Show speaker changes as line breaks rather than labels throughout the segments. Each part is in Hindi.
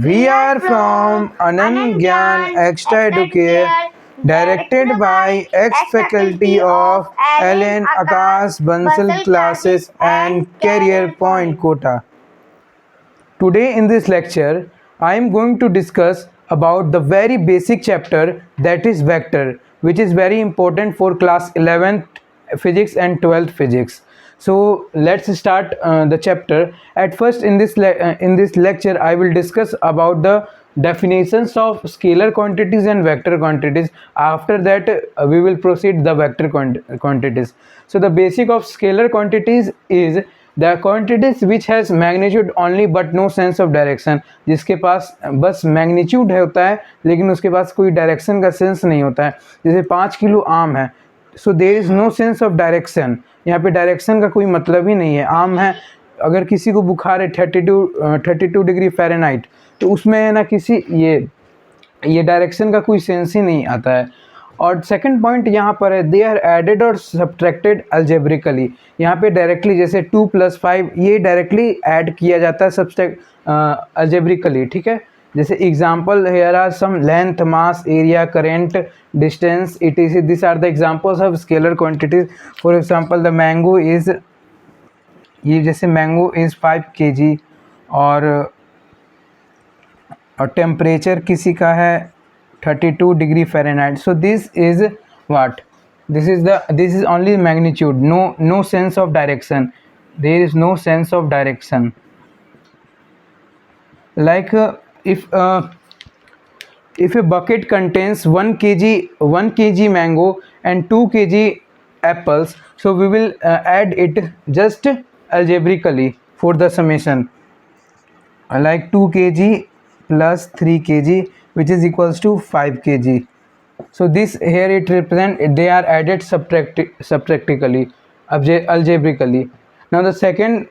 We are from Anand Gyan Extra Educare, directed by ex-faculty of Ellen Akash Bansal Classes and Career Point Kota. Today in this lecture, I am going to discuss about the very basic chapter, that is vector, which is very important for class 11th physics and 12th physics. So let's start the chapter. At first in this lecture I will discuss about the definitions of scalar quantities and vector quantities. After that we will proceed the vector quantities. So the basic of scalar quantities is the quantities which has magnitude only but no sense of direction, जिसके पास बस मैग्नीट्यूड होता है लेकिन उसके पास कोई डायरेक्शन का सेंस नहीं होता है. जैसे 5 किलो आम है, so there is no sense of direction. यहाँ पे डायरेक्शन का कोई मतलब ही नहीं है. आम है, अगर किसी को बुखार है 32 डिग्री फ़ारेनहाइट, तो उसमें है ना किसी ये डायरेक्शन का कोई सेंस ही नहीं आता है. और सेकंड पॉइंट यहाँ पर है, दे आर एडेड और सब्ट्रैक्टेड अलजेब्रिकली. यहाँ पे डायरेक्टली जैसे 2 + 5 ये डायरेक्टली ऐड किया जाता है सब्ट्रैक्ट अलजेब्रिकली. ठीक है, जैसे example here are some length, mass, area, current, distance, etc. This are the examples of scalar quantities. For example the mango is, ये जैसे मैंगो इज़ 5 kg और टेम्परेचर किसी का है 32 degree Fahrenheit. So this is what, this is only magnitude, no sense of direction. There is no sense of direction. Like if a bucket contains 1 kg mango and 2 kg apples, so we will add it just algebraically for the summation, like 2 kg plus 3 kg, which is equals to 5 kg. So this here it represent they are added subtractically, algebraically. Now the second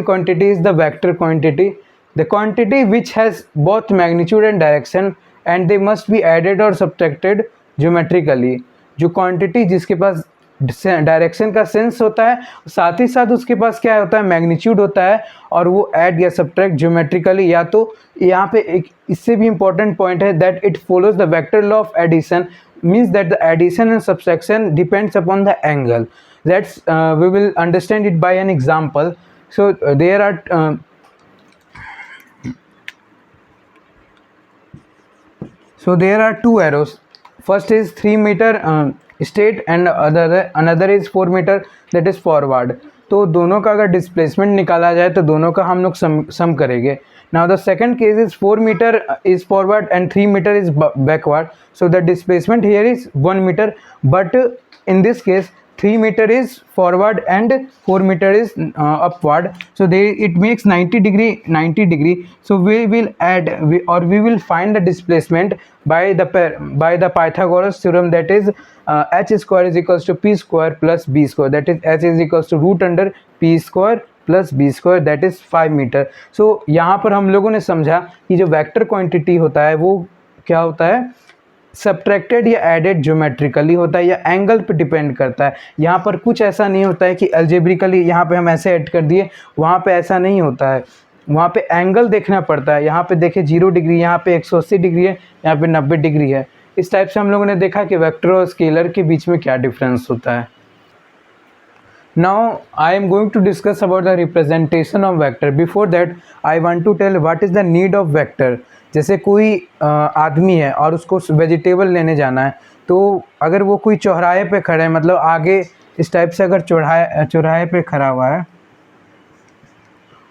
quantity is the vector quantity, the quantity which has both magnitude and direction, and they must be added or subtracted geometrically. जो क्वांटिटी जिसके पास डायरेक्शन का सेंस होता है, साथ ही साथ उसके पास क्या होता है, मैग्नीट्यूड होता है, और वो ऐड या सब्ट्रैक्ट ज्योमेट्रिकली. या तो यहाँ पे एक इससे भी इम्पोर्टेंट पॉइंट है that it follows the vector law of addition, means that the addition and subtraction depends upon the angle. That's we will understand it by an example. So there are two arrows. First is 3 meter straight and another is 4 meter, that is forward. तो दोनों का अगर डिस्प्लेसमेंट निकाला जाए तो दोनों का हम लोग सम करेंगे. Now the second case is 4 metre is forward and 3 metre is backward. So the displacement here is 1 metre, but in this case 3 meter is forward and 4 meter is upward. So it makes 90 degree. So we will we will find the displacement by the Pythagoras theorem, that is h square is equals to p square plus b square, that is h is equals to root under p square plus b square, that is 5 meter. So यहाँ पर हम लोगों ने समझा कि जो वेक्टर क्वांटिटी होता है वो क्या होता है, सब्ट्रैक्टेड या एडेड ज्योमेट्रिकली होता है, या एंगल पे डिपेंड करता है. यहाँ पर कुछ ऐसा नहीं होता है कि अलजेब्रिकली यहाँ पे हम ऐसे ऐड कर दिए, वहाँ पे ऐसा नहीं होता है. वहाँ पे एंगल देखना पड़ता है. यहाँ पे देखे 0 डिग्री, यहाँ पे 180 डिग्री है, यहाँ पे 90 डिग्री है. इस टाइप से हम लोगों ने देखा कि वेक्टर और स्केलर के बीच में क्या डिफरेंस होता है. Now I am going to discuss about the representation of vector. Before that I want to tell what is the need of vector. जैसे कोई आदमी है और उसको वेजिटेबल लेने जाना है, तो अगर वो कोई चौराहे पे खड़े हैं, मतलब आगे इस टाइप से अगर चौराहे पे खड़ा हुआ है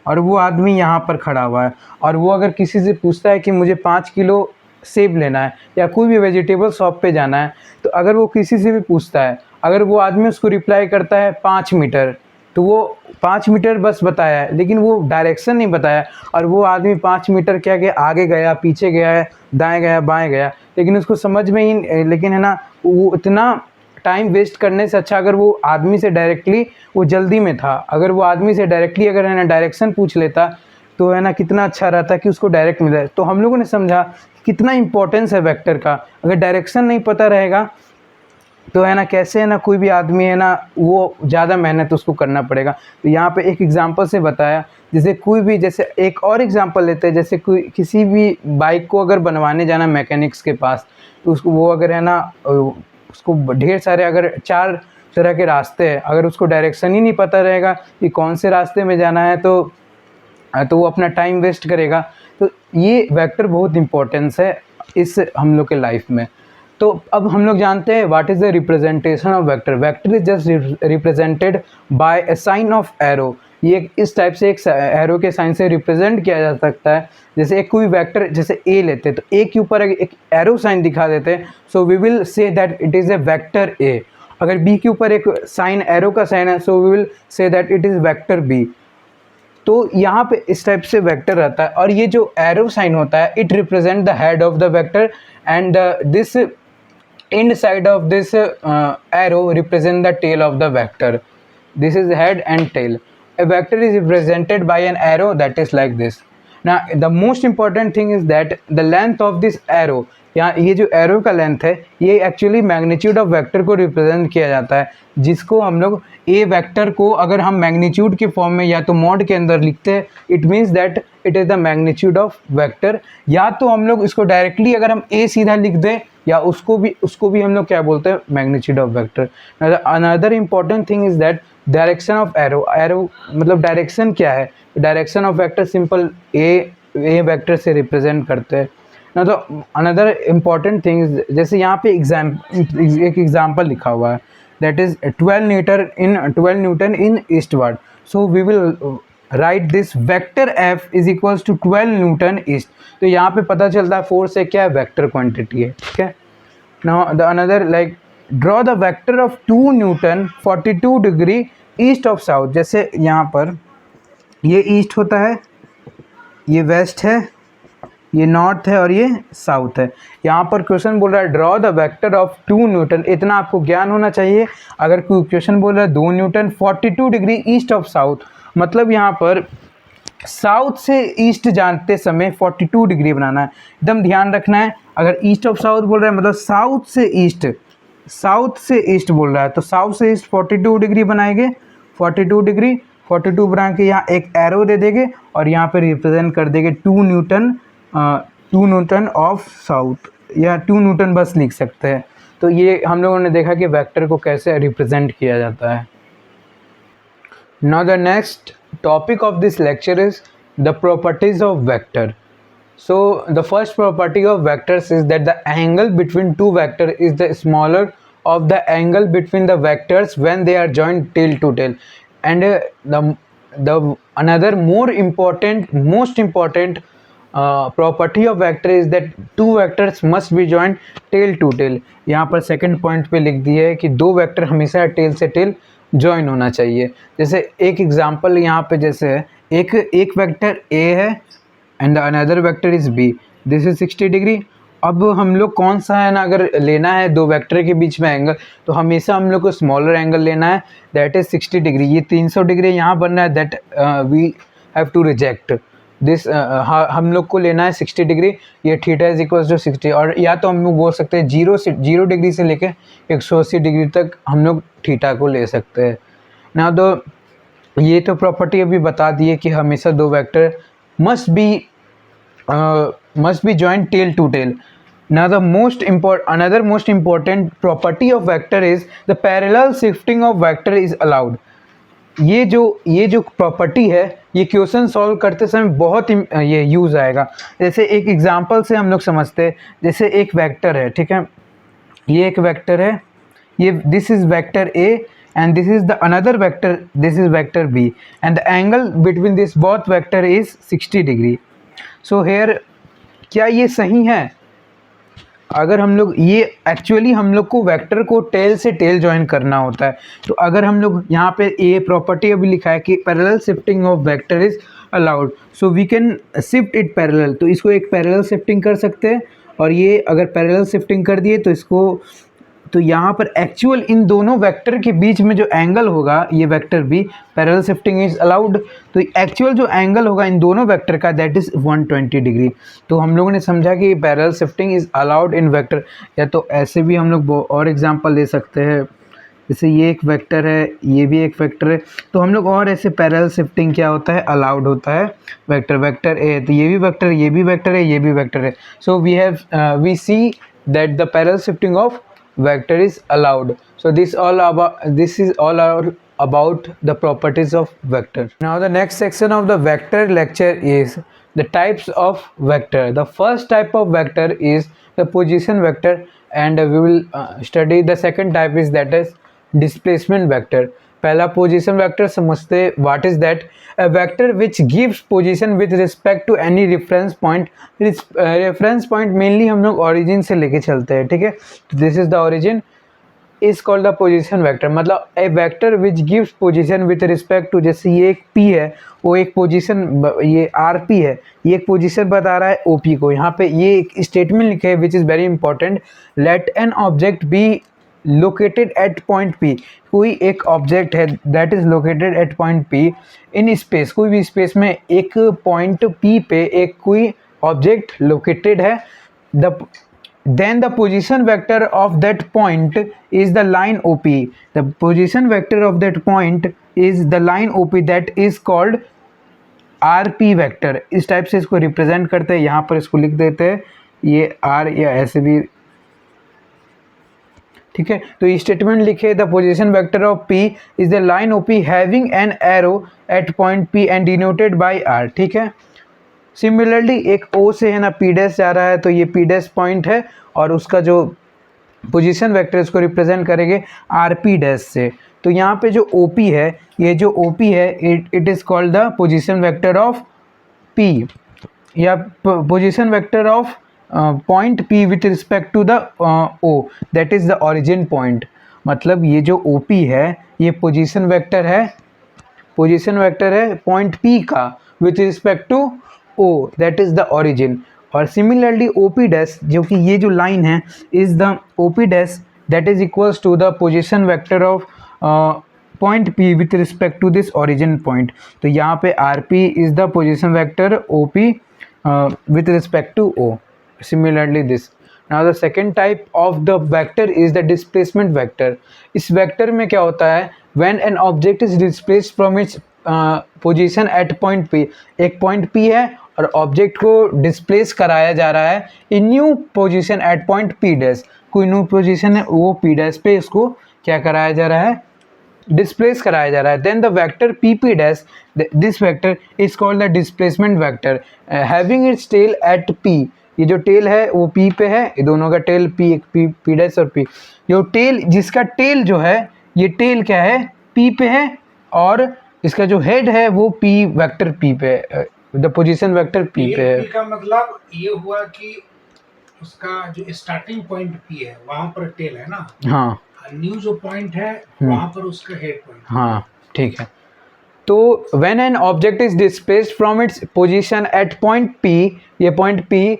और वो आदमी यहाँ पर खड़ा हुआ है, और वो अगर किसी से पूछता है कि मुझे 5 किलो सेब लेना है या कोई भी वेजिटेबल शॉप पे जाना है, तो अगर वो किसी से भी पूछता है, अगर वो आदमी उसको रिप्लाई करता है 5 मीटर, तो वो 5 मीटर बस बताया है लेकिन वो डायरेक्शन नहीं बताया, और वो आदमी 5 मीटर क्या गया, आगे गया, पीछे गया है, दाएं गया, बाएं गया, लेकिन उसको समझ में ही, लेकिन है ना वो इतना टाइम वेस्ट करने से अच्छा अगर वो आदमी से डायरेक्टली, वो जल्दी में था, अगर वो आदमी से डायरेक्टली अगर है ना डायरेक्शन पूछ लेता तो है ना कितना अच्छा रहता कि उसको डायरेक्ट मिल जाए. तो हम लोगों ने समझा कितना इंपॉर्टेंस है वेक्टर का. अगर डायरेक्शन नहीं पता रहेगा तो है ना, कैसे है ना, कोई भी आदमी है ना, वो ज़्यादा मेहनत उसको करना पड़ेगा। तो यहाँ पे एक एग्जांपल से बताया, जैसे कोई भी, जैसे एक और एग्जांपल लेते हैं, जैसे कोई किसी भी बाइक को अगर बनवाने जाना मैकेनिक्स के पास, तो उसको वो अगर है ना उसको ढेर सारे अगर 4 तरह के रास्ते हैं, अगर उसको डायरेक्शन ही नहीं पता रहेगा कि कौन से रास्ते में जाना है, तो वो अपना टाइम वेस्ट करेगा। तो ये वेक्टर बहुत इम्पोर्टेंस है इस हम लोग के लाइफ में। तो अब हम लोग जानते हैं what is the representation of vector. Vector is just represented by a sign of arrow. ये इस टाइप से एक एरो के साइन से रिप्रेजेंट किया जा सकता है। जैसे एक कोई वेक्टर, जैसे ए लेते हैं, तो ए के ऊपर एक एरो साइन दिखा देते हैं, so we will say that it is a vector A. अगर बी के ऊपर एक साइन एरो का साइन है, so we will say that it is vector B. तो यहाँ पे इस टाइप से वेक्टर रहता है, और ये जो एरो साइन होता है, it represent the head of the vector, and this end side of this arrow represent the tail of the vector. This is head and tail. A vector is represented by an arrow that is like this. Now the most important thing is that the length of this arrow, यहाँ ये जो एरो का लेंथ है, ये एक्चुअली मैग्नीट्यूड ऑफ वेक्टर को रिप्रेजेंट किया जाता है, जिसको हम लोग ए वेक्टर को अगर हम मैग्नीट्यूड के फॉर्म में या तो मॉड के अंदर लिखते हैं, it means that it is the magnitude of vector. या तो हम लोग इसको डायरेक्टली अगर हम ए सीधा लिख दें, या उसको भी हम लोग क्या बोलते हैं, magnitude of vector. Another important thing is that direction of arrow. Arrow मतलब डायरेक्शन क्या है, direction of vector simple A vector से रिप्रेजेंट करते हैं ना। तो अनदर इम्पॉर्टेंट थिंग, जैसे यहाँ पे एक एग्जाम्पल लिखा हुआ है, that is 12 newton in eastward. So we will write this vector F is equals to 12 newton east. तो यहाँ पे पता चलता है फोर्स है क्या है, वेक्टर क्वांटिटी है, ठीक है। Now the another like draw the vector of 2 Newton 42 degree east of south. जैसे यहाँ पर ये ईस्ट होता है, ये वेस्ट है, ये नॉर्थ है और ये साउथ है। यहाँ पर क्वेश्चन बोल रहा है draw the vector of 2 Newton. इतना आपको ज्ञान होना चाहिए। अगर कोई क्वेश्चन बोल रहा है 2 Newton 42 degree east of south, मतलब यहाँ पर साउथ से ईस्ट जानते समय 42 डिग्री बनाना है, एकदम ध्यान रखना है। अगर ईस्ट ऑफ साउथ बोल रहा है मतलब साउथ से ईस्ट बोल रहा है, तो साउथ से ईस्ट 42 डिग्री बनाएंगे। 42 डिग्री 42 बना के यहाँ एक एरो दे देंगे और यहाँ पे रिप्रेजेंट कर देंगे 2 न्यूटन ऑफ साउथ, या 2 न्यूटन बस लिख सकते हैं। तो ये हम लोगों ने देखा कि वेक्टर को कैसे रिप्रेजेंट किया जाता है। Now the next topic of this lecture is the properties of vector. So the first property of vectors is that the angle between two vectors is the smaller of the angle between the vectors when they are joined tail to tail. And the another most important property of vector is that two vectors must be joined tail to tail. यहाँ पर सेकंड पॉइंट पे लिख दिया है कि दो वेक्टर हमेशा टेल से टेल ज्वाइन होना चाहिए। जैसे एक एग्जांपल यहाँ पे, जैसे एक वेक्टर ए है and another vector is B, this is 60 degree. अब हम लोग कौन सा है ना, अगर लेना है दो वेक्टर के बीच में एंगल, तो हमेशा हम लोग को स्मॉलर एंगल लेना है, दैट इज 60 डिग्री। ये 300 डिग्री यहाँ बन रहा है, that we have to reject this. हम लोग को लेना है 60 डिग्री, ये थीटा इज इक्वल टू 60। और या तो हम लोग बोल सकते हैं 0 डिग्री से लेके 180 डिग्री तक हम लोग थीटा को ले सकते हैं ना। तो ये तो प्रॉपर्टी अभी बता दी है कि हमेशा दो vector must be joined tail to tail. Now the another most important property of vector is the parallel shifting of vector is allowed. ये जो प्रॉपर्टी है, ये क्वेश्चन सॉल्व करते समय बहुत ये यूज़ आएगा। जैसे एक एग्जांपल से हम लोग समझते हैं, जैसे एक वेक्टर है, ठीक है, ये एक वेक्टर है, ये this is vector A and this is the another vector, this is vector b, and the angle between this both vector is 60 degree. So here क्या ये सही है? अगर हम लोग ये एक्चुअली हम लोग को वेक्टर को टेल से टेल ज्वाइन करना होता है, तो अगर हम लोग यहाँ पे ये प्रॉपर्टी अभी लिखा है कि parallel shifting of vector is allowed, so we can shift it parallel. तो इसको एक पैरेलल शिफ्टिंग कर सकते हैं, और ये अगर पैरेलल शिफ्टिंग कर दिए तो इसको तो यहाँ पर एक्चुअल इन दोनों वेक्टर के बीच में जो एंगल होगा ये vector B, parallel shifting is allowed. तो एक्चुअल जो एंगल होगा इन दोनों वेक्टर का दैट इज 120 डिग्री। तो हम लोगों ने समझा कि parallel shifting is allowed in vector. या तो ऐसे भी हम लोग और एग्जांपल ले सकते हैं, जैसे ये एक वेक्टर है, ये भी एक वेक्टर है, तो हम लोग और ऐसे पैरेलल शिफ्टिंग क्या होता है, अलाउड होता है। वेक्टर ए, तो ये भी वेक्टर, ये भी वेक्टर है, ये भी वेक्टर है। So we see that the parallel shifting of vector is allowed. So this is all about the properties of vector. Now the next section of the vector lecture is the types of vector. The first type of vector is the position vector, and we will study the second type is that is displacement vector. पहला पोजीशन वेक्टर समझते, what is that, a vector which gives position with respect to any reference point. Reference point mainly हम लोग ओरिजिन से लेके चलते हैं, ठीक है। This is the origin is called the position vector. मतलब a vector which gives position with respect to, जैसे ये एक पी है, वो एक पोजीशन, ये आर पी है, ये एक पोजीशन बता रहा है ओ पी को। यहाँ पे ये एक स्टेटमेंट लिखे है which is very important, let an object be located at point P. कोई एक ऑब्जेक्ट है that is located at point P in space, कोई भी स्पेस में एक पॉइंट पी पे एक कोई ऑब्जेक्ट लोकेटेड है, then the position vector of that point is the line OP. The position vector of that point is the line OP that is called RP vector. इस टाइप से इसको रिप्रेजेंट करते हैं, यहाँ पर इसको लिख देते हैं ये R, या ऐसे भी, ठीक है। तो ये स्टेटमेंट लिखे, the position vector of P is the line OP having an arrow at point P and denoted by R, ठीक है। सिमिलरली एक O से है ना P डैश जा रहा है, तो ये P डैश पॉइंट है और उसका जो पोजीशन वेक्टर इसको रिप्रेजेंट करेंगे RP डैश से। तो यहाँ पे जो OP है, ये जो OP है it is called the position vector of P, या position vector of point P with respect to the O, that is the origin point. मतलब ये जो OP है ये पोजीशन वेक्टर है पॉइंट P का with respect to O, that is the origin. और सिमिलरली OP डैश, जो कि ये जो लाइन है, is the OP dash that is equals to the position vector of point P with respect to this origin point. तो यहाँ पे RP is the position vector OP with respect to O. Similarly this. Now the second type of the vector is the displacement vector. इस वेक्टर में क्या होता है, when an object is displaced from its position at point P, एक पॉइंट P है और ऑब्जेक्ट को डिस्प्लेस कराया जा रहा है in new position at point P dash. कोई न्यू पोजीशन है वो P डैश पे इसको क्या कराया जा रहा है, डिस्प्लेस कराया जा रहा है। Then the vector PP dash, this vector is called the displacement vector having its tail at P। ये जो टेल है वो P पे है, ये दोनों का टेल P डैश और P, जो टेल, जिसका टेल जो है, ये टेल क्या है P पे है, और इसका जो हेड है वो P वेक्टर P पे, द पोजीशन वेक्टर P पे है।
का मतलब ये हुआ कि उसका जो स्टार्टिंग पॉइंट P है वहां पर टेल है ना,
हाँ,
न्यू जो पॉइंट है वहां पर उसका हेड पॉइंट,
हाँ ठीक है। तो when an object is displaced from its position at point P, ये point P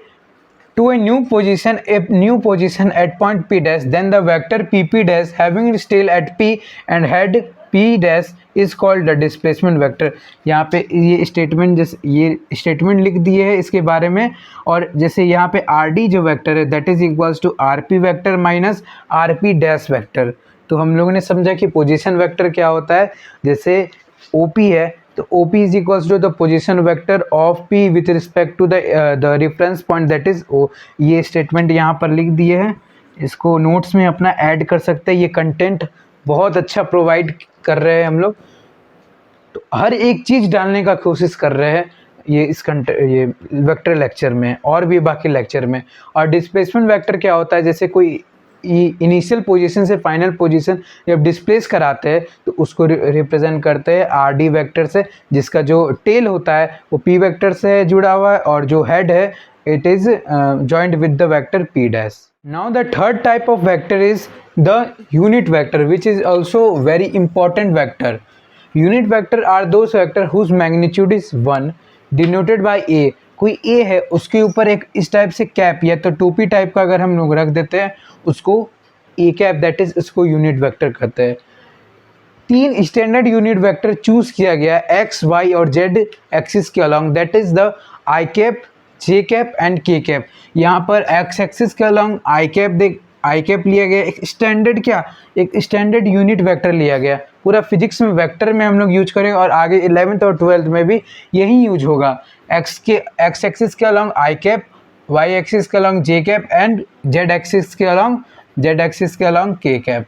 to a new position at point P dash, then the vector PP dash having its tail at P and head P dash is called the displacement vector. यहाँ पे ये स्टेटमेंट, जैसे ये स्टेटमेंट लिख दिए है इसके बारे में, और जैसे यहाँ पे RD जो वेक्टर है that is equals to RP vector minus RP dash vector. तो हम लोगों ने समझा कि पोजीशन वेक्टर क्या होता है, जैसे OP है तो OP is equals to the position vector of P with respect to the reference point that is O। ये स्टेटमेंट यहाँ पर लिख दिए हैं, इसको नोट्स में अपना ऐड कर सकते हैं। ये कंटेंट बहुत अच्छा प्रोवाइड कर रहे हैं हम लोग, तो हर एक चीज़ डालने का कोशिश कर रहे हैं ये वेक्टर लेक्चर में और भी बाकी लेक्चर में। और डिस्प्लेसमेंट वेक्टर क्या होता है, जैसे कोई इनिशियल पोजीशन से फाइनल पोजीशन जब डिस्प्लेस कराते हैं तो उसको रिप्रेजेंट करते हैं RD वेक्टर से, जिसका जो टेल होता है वो P वेक्टर से जुड़ा हुआ है और जो हेड है it is joint with the vector P dash. Now the third type of vector is the unit vector which is also very important vector. Unit vector are those vectors whose magnitude is 1 denoted by A। कोई A है उसके ऊपर एक इस टाइप से कैप या तो टोपी टाइप का अगर हम लोग रख देते हैं उसको ए कैप, दैट इज इसको यूनिट वेक्टर कहते हैं। 3 स्टैंडर्ड यूनिट वेक्टर चूज किया गया एक्स वाई और जेड एक्सिस के along, that is the I cap, J cap and के कैप। यहाँ पर एक्स एक्सिस के अलॉन्ग आई कैप लिया गया, एक स्टैंडर्ड यूनिट वेक्टर लिया गया। पूरा फिजिक्स में वेक्टर में हम लोग यूज करेंगे और आगे 11th और 12th में भी यही यूज होगा। एक्स एक्सिस के अलॉन्ग आई कैप, वाई एक्सिस के along J cap and Z axis के अलॉन्ग के कैप।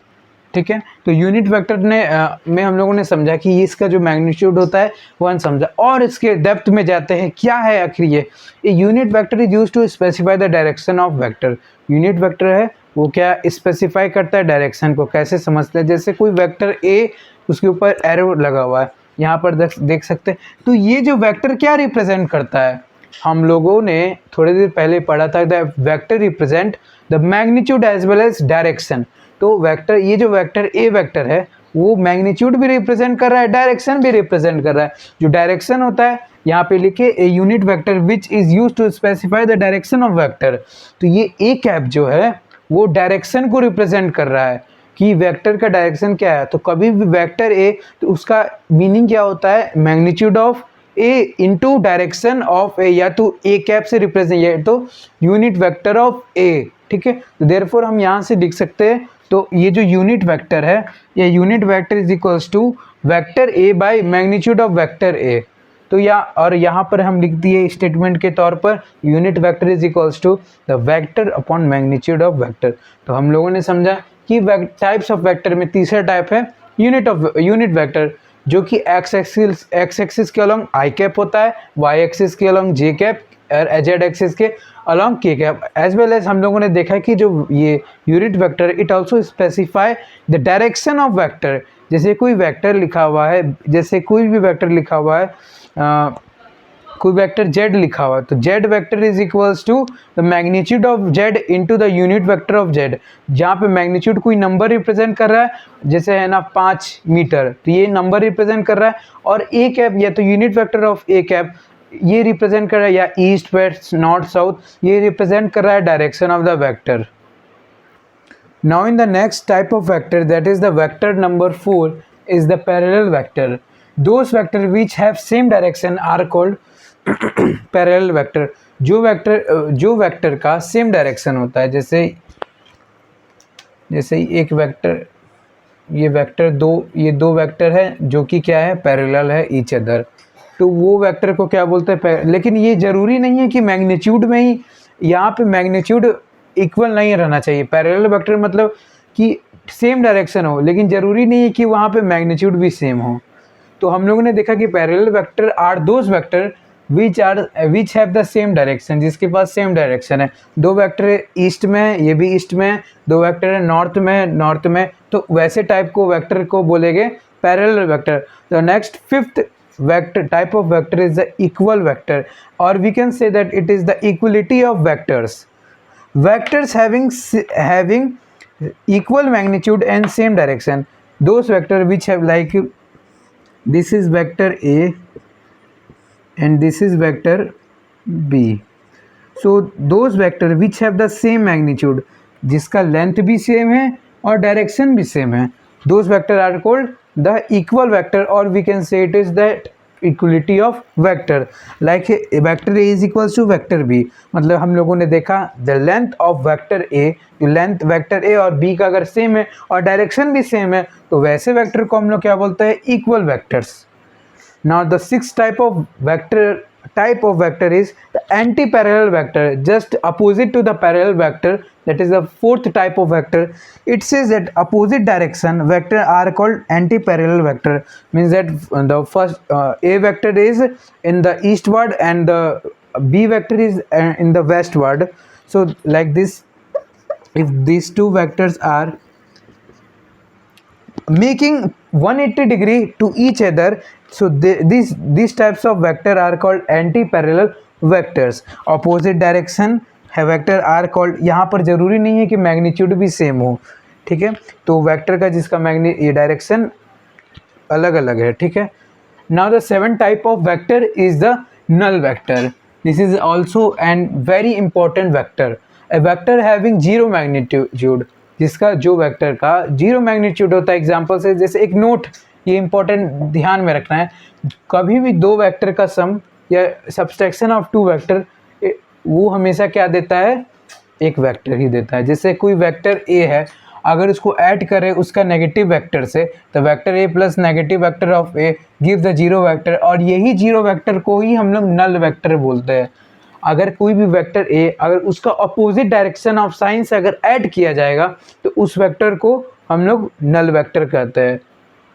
ठीक है, तो यूनिट वेक्टर में हम लोगों ने समझा कि इसका जो मैग्नीट्यूड होता है वो हम समझा, और इसके डेप्थ में जाते हैं क्या है आखिर ये unit vector is use to specify the direction of vector. Unit vector है वो क्या स्पेसिफाई करता है डायरेक्शन को, कैसे समझते हैं, जैसे कोई वेक्टर ए, उसके ऊपर एरो लगा हुआ है, यहाँ पर देख सकते हैं। तो ये जो वेक्टर क्या रिप्रेजेंट करता है, हम लोगों ने थोड़ी देर पहले पढ़ा था, the vector represent the magnitude as well as direction. तो वेक्टर, ये जो वेक्टर ए वेक्टर है वो मैग्नीट्यूड भी रिप्रेजेंट कर रहा है, डायरेक्शन भी रिप्रेजेंट कर रहा है। जो डायरेक्शन होता है यहाँ पे लिखे a unit vector which is use to specify the direction of vector. तो ये ए कैप जो है वो डायरेक्शन को रिप्रेजेंट कर रहा है कि वेक्टर का डायरेक्शन क्या है। तो कभी भी वेक्टर ए, तो उसका मीनिंग क्या होता है, magnitude of A into direction of A, या तो ए कैप से रिप्रेजेंट, या तो यूनिट वेक्टर ऑफ ए। ठीक है, तो देयरफॉर हम यहाँ से लिख सकते हैं, तो ये जो यूनिट वेक्टर है, ये unit vector is equals to vector A by magnitude of vector A. तो और यहाँ पर हम लिख दिए स्टेटमेंट के तौर पर unit vector is equals to the vector upon magnitude of vector. तो हम लोगों ने समझा कि टाइप्स ऑफ वेक्टर में तीसरा टाइप है यूनिट वेक्टर, जो कि एक्स एक्सिस के अलॉन्ग आई कैप होता है, वाई एक्सिस के अलॉन्ग जे कैप और जेड एक्सिस के अलॉन्ग के कैप। एज वेल एज हम लोगों ने देखा कि जो ये unit vector it also specify the direction of vector. जैसे कोई वेक्टर लिखा हुआ है, जैसे कोई भी वेक्टर लिखा हुआ है, कोई वेक्टर z लिखा हुआ है, तो z vector is equals to the magnitude of z into the unit vector of z। जहाँ पे मैग्नीट्यूड कोई नंबर रिप्रेजेंट कर रहा है, जैसे है ना 5 मीटर, तो ये नंबर रिप्रेजेंट कर रहा है, और ए कैप या तो unit vector of A cap ये रिप्रेजेंट कर रहा है, या ईस्ट वेस्ट नॉर्थ साउथ, ये रिप्रेजेंट कर रहा है direction of the vector. Now in the next type of vector, that is the vector number 4 is the parallel vector. Those vector which have same direction are called parallel vector. जो वेक्टर का सेम डायरेक्शन होता है, जैसे एक वेक्टर, ये दो वेक्टर है जो कि क्या है, पैरेलल है ईच अदर, तो वो वेक्टर को क्या बोलते हैं। लेकिन ये जरूरी नहीं है कि मैग्नीट्यूड में ही, यहाँ पे मैग्नीट्यूड इक्वल नहीं रहना चाहिए। पैरेलल वेक्टर मतलब कि सेम डायरेक्शन हो, लेकिन जरूरी नहीं है कि वहाँ पे मैग्नीट्यूड भी सेम हो। तो हम लोगों ने देखा कि parallel vector are those vector which have the same direction, जिसके पास सेम डायरेक्शन है। दो वेक्टर ईस्ट में है, ये भी ईस्ट में है, दो वेक्टर है नॉर्थ में, तो वैसे टाइप को वेक्टर को बोलेंगे parallel vector. The next fifth vector type of vector is the equal vector, or we can say that it is the equality of vectors having equal magnitude and same direction. Those vector which have, like this is vector A and this is vector B, so those vector which have the same magnitude, जिसका लेंथ भी सेम है और डायरेक्शन भी सेम है, those vector are called the equal vector, or we can say it is that equality of vector. Like vector A is equals to vector B, मतलब हम लोगों ने देखा the length of vector A, length vector A और B का अगर सेम है और डायरेक्शन भी सेम है, तो वैसे वेक्टर को हम लोग क्या बोलते हैं, equal vectors. Now the sixth type of vector is the anti-parallel vector, just opposite to the parallel vector. That is the fourth type of vector. It says that opposite direction vector are called anti-parallel vector. Means that the first A vector is in the eastward and the B vector is in the westward. So like this, if these two vectors are making 180 degree to each other, so these types of vector are called anti-parallel vectors. Opposite direction है वेक्टर आर कॉल्ड, यहाँ पर जरूरी नहीं है कि मैग्नीट्यूड भी सेम हो, ठीक है, तो वेक्टर का जिसका ये डायरेक्शन अलग अलग है, ठीक है। Now the seven type of vector is the null vector. This is also an very important vector. A vector having zero magnitude जिसका जो वेक्टर का जीरो मैग्नीट्यूड होता है। एग्जांपल से जैसे एक नोट, ये इंपॉर्टेंट ध्यान में रखना है, कभी भी दो वेक्टर का सम या सब्सट्रैक्शन ऑफ टू वेक्टर वो हमेशा क्या देता है, एक वेक्टर ही देता है। जैसे कोई वेक्टर ए है, अगर उसको ऐड करें उसका नेगेटिव वेक्टर से, तो vector A plus negative vector of A give the zero vector, और यही जीरो वेक्टर को ही हम लोग नल वेक्टर बोलते हैं। अगर कोई भी वेक्टर ए, अगर उसका अपोजिट डायरेक्शन ऑफ साइन से अगर ऐड किया जाएगा तो उस वेक्टर को हम लोग नल वेक्टर कहते हैं।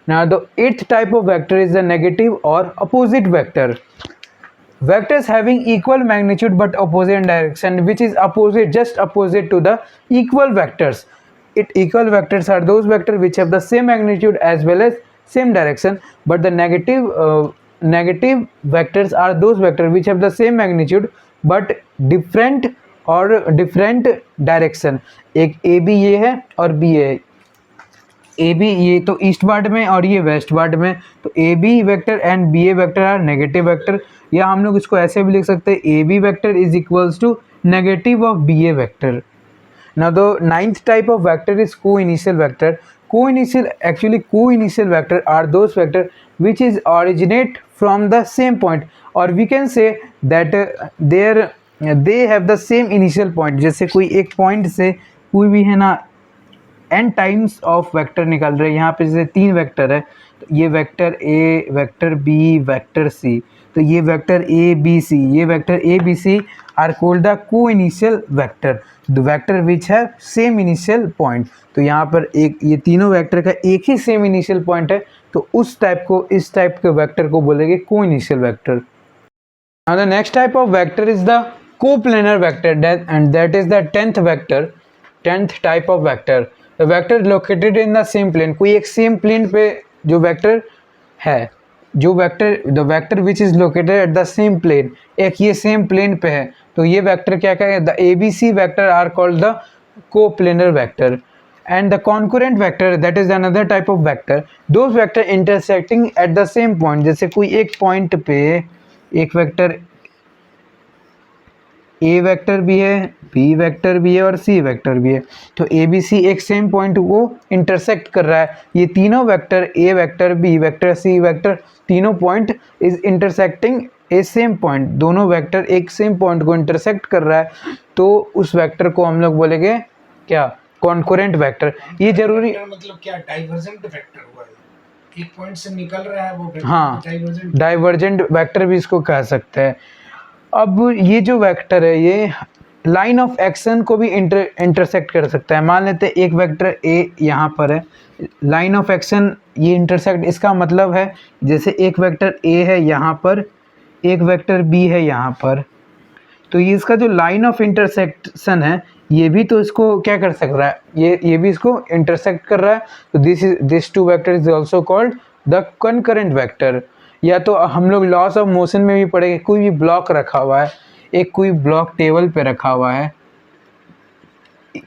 Now the eighth type of vector is the negative और opposite vector. Vectors having equal magnitude but opposite in direction, which is opposite, just opposite to the equal vectors. Equal vectors are those vectors which have the same magnitude as well as same direction, but the negative vectors are those vectors which have the same magnitude but different direction. एक ए बी ये है और बी है, ए बी ये तो ईस्ट वार्ड में और ये वेस्ट वार्ड में, तो A B vector and B A vector are negative vector, या हम लोग इसको ऐसे भी लिख सकते हैं, A B vector is equals to negative of B A vector. Now the ninth type of vector is co-initial vector. Co-initial vector are those vector which is originate from the same point, or we can say that they have the same initial point। जैसे कोई एक पॉइंट से कोई भी है ना n टाइम्स ऑफ वेक्टर निकल रहे हैं, यहाँ पे जैसे 3 वेक्टर है, तो ये vector A, vector B, vector C, तो ये वेक्टर ए बी सी, ये vector A B C are called the co-initial vector, the vector which है सेम इनिशियल पॉइंट। तो यहाँ पर एक ये तीनों वेक्टर का एक ही सेम इनिशियल पॉइंट है, तो उस टाइप को, इस टाइप के वेक्टर को बोलेंगे co-initial vector. Now the next type of vector is the coplanar vector, and that is the 10th vector, 10th type of vector. The vector located in the same plane, कोई एक सेम प्लेन पे जो वेक्टर है, जो vector, the vector which is located at the same plane, एक ये सेम प्लेन पे है, तो ये वेक्टर क्या कहें, the A B C vector are called the coplanar vector. And the concurrent vector, that is another type of vector, those vector intersecting at the same point. जैसे कोई एक पॉइंट पे एक वेक्टर ए वेक्टर भी है, बी वेक्टर भी है और सी वेक्टर भी है, तो ए बी सी एक सेम पॉइंट को इंटरसेक्ट कर रहा है। ये तीनों vector A vector, B vector, C vector, तीनों point is intersecting a same point, दोनों वेक्टर एक सेम पॉइंट को इंटरसेक्ट कर रहा है, तो उस वेक्टर को हम लोग बोलेंगे क्या, कॉन्करेंट वेक्टर। ये जरूरी
मतलब क्या, डाइवर्जेंट वेक्टर हुआ है, एक पॉइंट से निकल रहा है वो वेक्टर,
हाँ, डाइवर्जेंट वेक्टर भी इसको कह सकते हैं। अब ये जो वेक्टर है ये लाइन ऑफ एक्शन को भी इंटरसेक्ट कर सकता है। मान लेते हैं एक वेक्टर ए यहाँ पर है, लाइन ऑफ एक्शन ये इंटरसेक्ट, इसका मतलब है जैसे एक वेक्टर ए है यहाँ पर, एक वेक्टर बी है यहाँ पर, तो ये इसका जो लाइन ऑफ इंटरसेक्शन है ये भी तो इसको क्या कर सक रहा है, ये भी इसको इंटरसेक्ट कर रहा है, तो this two vector is also called the concurrent vector. या तो हम लोग लॉस ऑफ मोशन में भी पढ़ेंगे, कोई भी ब्लॉक रखा हुआ है, एक कोई ब्लॉक टेबल पे रखा हुआ है,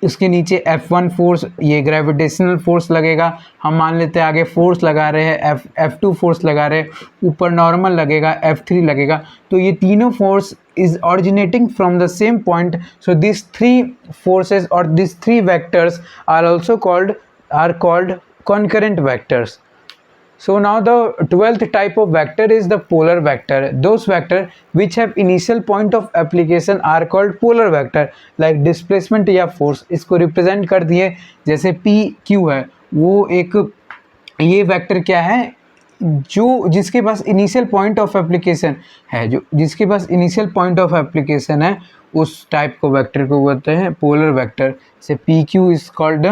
उसके नीचे F1 फोर्स, ये ग्रेविटेशनल फोर्स लगेगा, हम मान लेते हैं आगे फोर्स लगा रहे हैं, F2 फोर्स लगा रहे हैं, ऊपर नॉर्मल लगेगा, F3 लगेगा, तो ये तीनों force is originating from the same point, so this 3 forces और this 3 vectors are also called concurrent vectors. So now the 12th type of vector is the polar vector. Those vector which have initial point of application are called polar vector, like displacement या force, इसको represent कर दिए, जैसे P Q है, वो एक ये वेक्टर क्या है, जो जिसके पास इनिशियल पॉइंट ऑफ एप्लीकेशन है, जो जिसके पास इनिशियल पॉइंट ऑफ एप्लीकेशन है, उस टाइप को वेक्टर को बोलते हैं पोलर वेक्टर। से P Q is called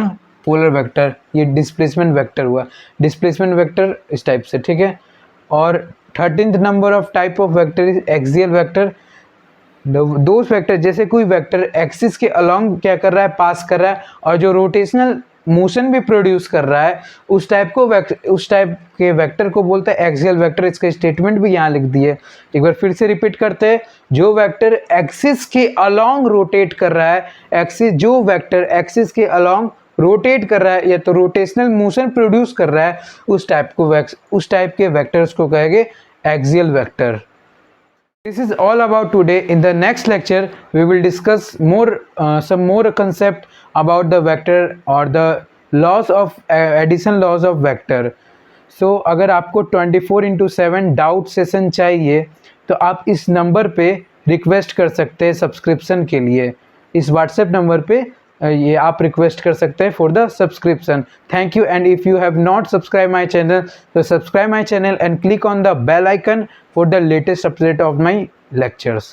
polar vector. ये डिस्प्लेसमेंट वेक्टर हुआ, डिस्प्लेसमेंट वेक्टर इस टाइप से, ठीक है। और 13th number of type of vector is axial vector. Those vector, जैसे कोई वेक्टर एक्सिस के अलॉन्ग क्या कर रहा है, पास कर रहा है, और जो रोटेशनल मोशन भी प्रोड्यूस कर रहा है, उस टाइप के वेक्टर को बोलते हैं एक्सियल वेक्टर। इसका स्टेटमेंट भी यहाँ लिख दिए, एक बार फिर से रिपीट करते हैं। जो वेक्टर एक्सिस के अलॉन्ग रोटेट कर रहा है, जो वेक्टर एक्सिस के अलॉन्ग रोटेट कर रहा है या तो रोटेशनल मोशन प्रोड्यूस कर रहा है, उस टाइप के वेक्टर्स को कहेंगे axial vector. This is all about today. In the next lecture, we will discuss some more concept about the vector or the laws of addition laws of vector. So अगर आपको 24/7 डाउट सेशन चाहिए तो आप इस नंबर पे रिक्वेस्ट कर सकते हैं सब्सक्रिप्शन के लिए. इस व्हाट्सएप नंबर पे ये आप रिक्वेस्ट कर सकते हैं for the subscription. Thank you. And if you have not subscribe my channel तो subscribe my channel and click on the bell icon for the latest update of my lectures.